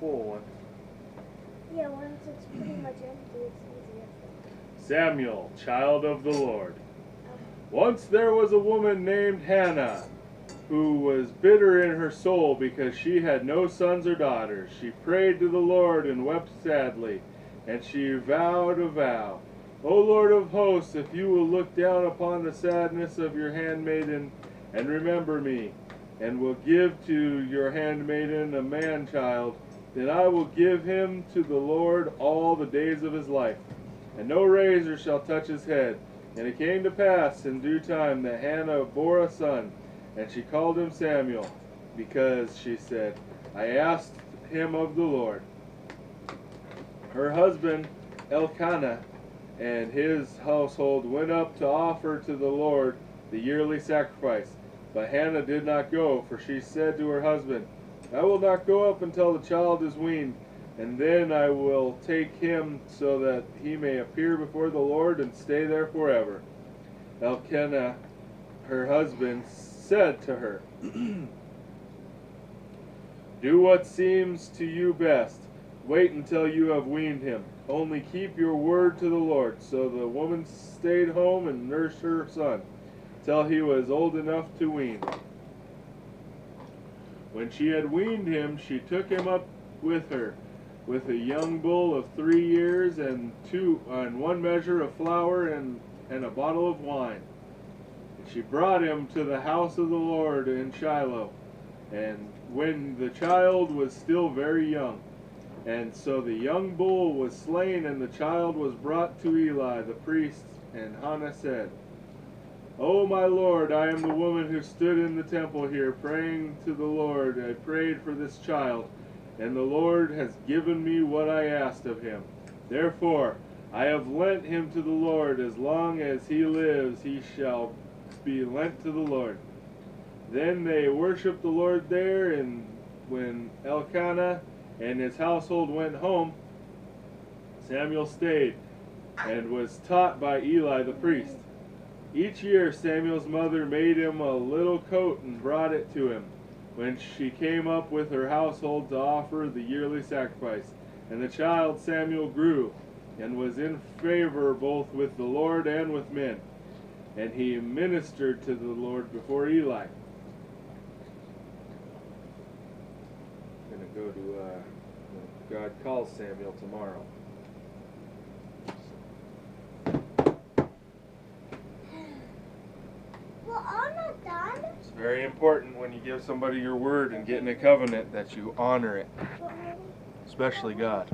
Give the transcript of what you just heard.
full one. Yeah, once it's pretty much empty, it's easier. Samuel, child of the Lord. Once there was a woman named Hannah, who was bitter in her soul because she had no sons or daughters. She prayed to the Lord and wept sadly, and she vowed a vow. O Lord of hosts, if you will look down upon the sadness of your handmaiden, and remember me, and will give to your handmaiden a man-child, then I will give him to the Lord all the days of his life, and no razor shall touch his head. And it came to pass in due time that Hannah bore a son, and she called him Samuel, because she said, I asked him of the Lord. Her husband Elkanah and his household went up to offer to the Lord the yearly sacrifice. But Hannah did not go, for she said to her husband, I will not go up until the child is weaned, and then I will take him so that he may appear before the Lord and stay there forever. Elkanah, her husband, said to her, Do what seems to you best. Wait until you have weaned him. Only keep your word to the Lord. So the woman stayed home and nursed her son till he was old enough to wean. When she had weaned him, she took him up with her, with a young bull of 3 years and 1 measure of flour and a bottle of wine. And she brought him to the house of the Lord in Shiloh, and when the child was still very young. And so the young bull was slain, and the child was brought to Eli the priest. And Hannah said, O my Lord, I am the woman who stood in the temple here praying to the Lord. I prayed for this child, and the Lord has given me what I asked of him. Therefore, I have lent him to the Lord. As long as he lives, he shall be lent to the Lord. Then they worshipped the Lord there, and when Elkanah and his household went home, Samuel stayed and was taught by Eli the priest. Each year Samuel's mother made him a little coat and brought it to him when she came up with her household to offer the yearly sacrifice. And the child Samuel grew and was in favor both with the Lord and with men. And he ministered to the Lord before Eli. I'm going to go to God calls Samuel tomorrow. Well, I'm not done. It's very important when you give somebody your word and get in a covenant that you honor it, especially God.